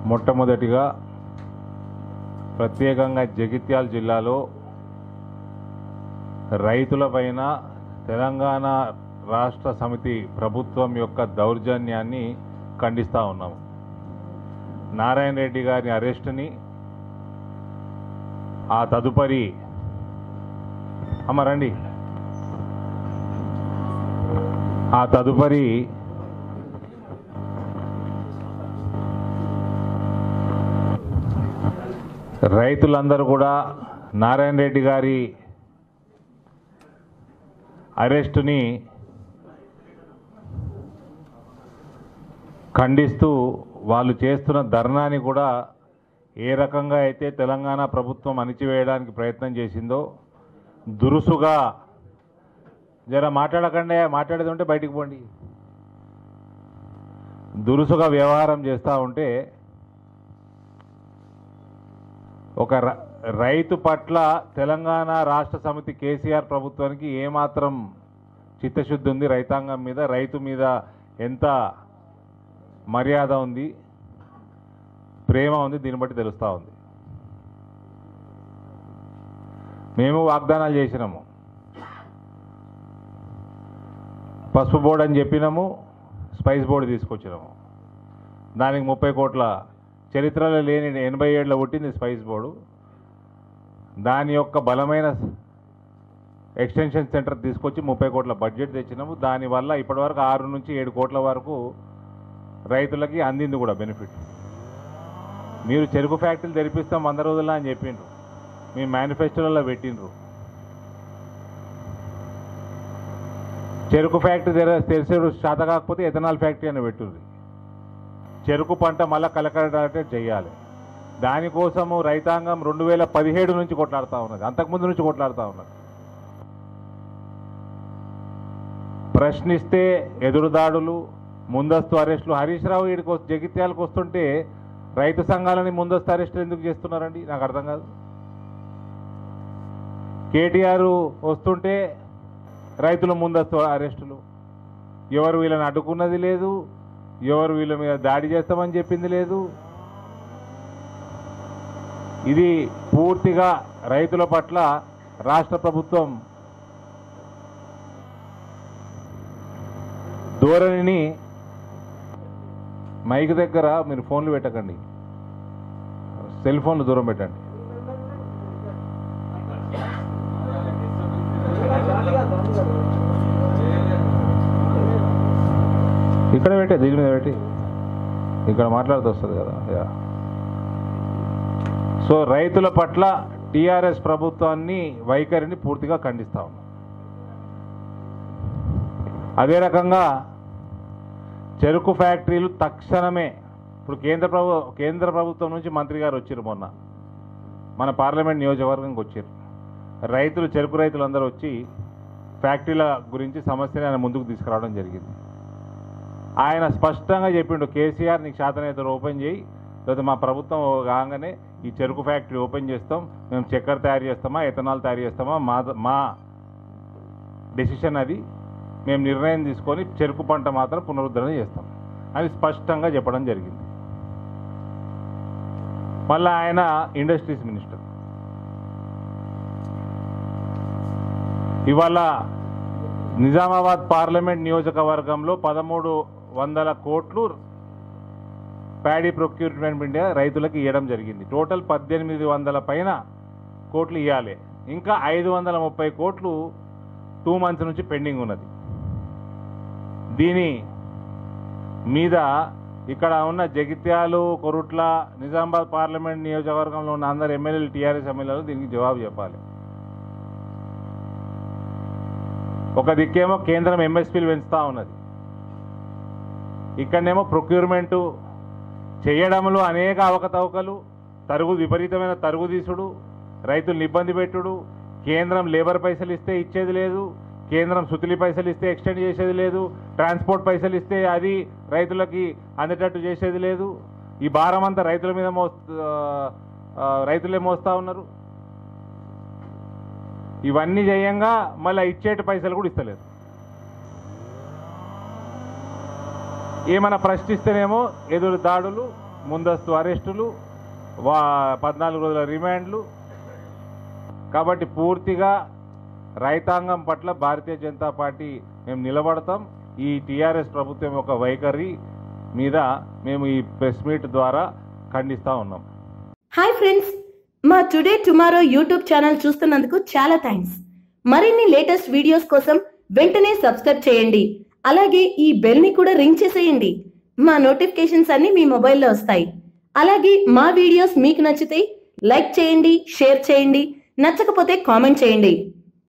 మొట్టమొదటిగా ప్రత్యేకంగా జగిత్యాల జిల్లాలో రైతులపైన తెలంగాణ రాష్ట్ర సమితి ప్రభుత్వం యొక్క దౌర్జన్యాన్ని ఖండిస్తూ ఉన్నాము. నారాయణ రెడ్డి గారి అరెస్టుని, ఆ తదుపరి రండి, ఆ తదుపరి రైతులందరూ కూడా నారాయణ రెడ్డి గారి అరెస్టుని ఖండిస్తూ వాళ్ళు చేస్తున్న ధర్నాని కూడా ఏ రకంగా అయితే తెలంగాణ ప్రభుత్వం అణిచివేయడానికి ప్రయత్నం చేసిందో దురుసుగా, జర మాట్లాడకండి, మాట్లాడేది ఉంటే బయటికి పోండి, దురుసుగా వ్యవహారం చేస్తూ ఉంటే ఒక రైతు పట్ల తెలంగాణ రాష్ట్ర సమితి కేసీఆర్ ప్రభుత్వానికి ఏమాత్రం చిత్తశుద్ధి ఉంది, రైతాంగం మీద, రైతు మీద ఎంత మర్యాద ఉంది, ప్రేమ ఉంది, దీన్ని బట్టి తెలుస్తూ ఉంది. మేము వాగ్దానాలు చేసినాము, పసుపు బోర్డు అని చెప్పినాము, స్పైస్ బోర్డు తీసుకొచ్చినాము. దానికి 30 కోట్ల చరిత్రలో లేని 87లో పుట్టింది స్పైస్ బోర్డు. దాని యొక్క బలమైన ఎక్స్టెన్షన్ సెంటర్ తీసుకొచ్చి 30 కోట్ల బడ్జెట్ తెచ్చినాము. దానివల్ల ఇప్పటివరకు 6 నుంచి 7 కోట్ల వరకు రైతులకి అందింది కూడా బెనిఫిట్. మీరు చెరుకు ఫ్యాక్టరీలు తెరిపిస్తాం 100 రోజుల్లో అని చెప్పిండ్రు, మీ మేనిఫెస్టోలలో పెట్టిండ్రు. చెరుకు ఫ్యాక్టరీ తెరిసే శాత కాకపోతే ఎథనాల్ ఫ్యాక్టరీ అని పెట్టుండ్రి. చెరుకు పంట మళ్ళీ కలకడాటే చేయాలి. దానికోసము రైతాంగం 2017 నుంచి కొట్లాడుతూ ఉన్నది, అంతకుముందు నుంచి కొట్లాడుతూ ఉన్నది. ప్రశ్నిస్తే ఎదురుదాడులు, ముందస్తు అరెస్టులు. హరీష్ రావు వీడికి జగిత్యాలకు వస్తుంటే రైతు సంఘాలని ముందస్తు అరెస్టులు ఎందుకు చేస్తున్నారండి, నాకు అర్థం కాదు. కేటీఆర్ వస్తుంటే రైతుల ముందస్తు అరెస్టులు. ఎవరు వీళ్ళని అడ్డుకున్నది లేదు, ఎవరు వీళ్ళ మీద దాడి చేస్తామని చెప్పింది లేదు. ఇది పూర్తిగా రైతుల పట్ల రాష్ట్ర ప్రభుత్వం ధోరణిని. మైక్ దగ్గర మీరు ఫోన్లు పెట్టకండి, సెల్ ఫోన్లు దూరం పెట్టండి. ఇక్కడ పెట్టే, దీని మీద పెట్టి ఇక్కడ మాట్లాడుతూ వస్తుంది కదా. సో రైతుల పట్ల టీఆర్ఎస్ ప్రభుత్వాన్ని వైఖరిని పూర్తిగా ఖండిస్తా ఉన్నాం. అదే రకంగా చెరుకు ఫ్యాక్టరీలు తక్షణమే, ఇప్పుడు కేంద్ర ప్రభుత్వం నుంచి మంత్రి గారు వచ్చారు, మొన్న మన పార్లమెంట్ నియోజకవర్గంకి వచ్చారు. చెరుకు రైతులు అందరూ వచ్చి ఫ్యాక్టరీల గురించి సమస్యని ఆయన ముందుకు తీసుకురావడం జరిగింది. ఆయన స్పష్టంగా చెప్పిండు, కేసీఆర్ నీకు శాతనైతే ఓపెన్ చేయి, లేదా మా ప్రభుత్వం కాగానే ఈ చెరుకు ఫ్యాక్టరీ ఓపెన్ చేస్తాం, మేము చక్కెర తయారు చేస్తామా, ఎథనాల్ తయారు చేస్తామా, మా డెసిషన్ అది, మేము నిర్ణయం తీసుకొని చెరుకు పంట మాత్రం పునరుద్ధరణ చేస్తాం అని స్పష్టంగా చెప్పడం జరిగింది. మళ్ళీ ఆయన ఇండస్ట్రీస్ మినిస్టర్. ఇవాళ నిజామాబాద్ పార్లమెంట్ నియోజకవర్గంలో 1300 కోట్లు ప్యాడీ ప్రొక్యూర్మెంట్ మీద రైతులకు ఇవ్వడం జరిగింది. టోటల్ 1800 పైన కోట్లు ఇవ్వాలి. ఇంకా 530 కోట్లు 2 మంత్స్ నుంచి పెండింగ్ ఉన్నది. దీని మీద ఇక్కడ ఉన్న జగిత్యాలు, కొరుట్ల, నిజామాబాద్ పార్లమెంట్ నియోజకవర్గంలో ఉన్న అందరు ఎమ్మెల్యేలు, టీఆర్ఎస్ ఎమ్మెల్యేలు దీనికి జవాబు చెప్పాలి. ఒక దిక్కేమో కేంద్రం ఎంఎస్పీలు పెంచుతూ ఉన్నది, ఇక్కడనేమో ప్రొక్యూర్మెంటు చేయడంలో అనేక అవకతవకలు, విపరీతమైన తరుగుదీసుడు, రైతులను ఇబ్బంది పెట్టుడు, కేంద్రం లేబర్ పైసలు ఇస్తే ఇచ్చేది లేదు, కేంద్రం సుతిలి పైసలు ఇస్తే ఎక్స్టెండ్ చేసేది లేదు, ట్రాన్స్పోర్ట్ పైసలు ఇస్తే అది రైతులకి అందేటట్టు చేసేది లేదు. ఈ భారం అంతా రైతుల మీద రైతులే మోస్తూ ఉన్నారు. ఇవన్నీ చేయంగా మళ్ళీ ఇచ్చేటి పైసలు కూడా ఇస్తలేదు. ఏమైనా ప్రశ్నిస్తేనేమో ఎదురు దాడులు, ముందస్తు అరెస్టులు, 14 రోజుల రిమాండ్లు. కాబట్టి పూర్తిగా రైతాంగం పట్ల భారతీయ జనతా పార్టీ మేము నిలబడతాం. ఈ టీఆర్ఎస్ ప్రభుత్వం యొక్క వైఖరి మీద మేము ఈ ప్రెస్ మీట్ ద్వారా ఖండిస్తూ ఉన్నాం. హాయ్ ఫ్రెండ్స్, మా టుడే టుమారో యూట్యూబ్ ఛానల్ చూస్తున్నందుకు చాలా థ్యాంక్స్. మరిన్ని లేటెస్ట్ వీడియోస్ కోసం వెంటనే సబ్స్క్రైబ్ చేయండి. అలాగే ఈ బెల్ ని కూడా రింగ్ చేసేయండి. మా నోటిఫికేషన్స్ అన్ని మీ మొబైల్లో వస్తాయి. అలాగే మా వీడియోస్ మీకు నచ్చితే లైక్ చేయండి, షేర్ చేయండి, నచ్చకపోతే కామెంట్ చేయండి.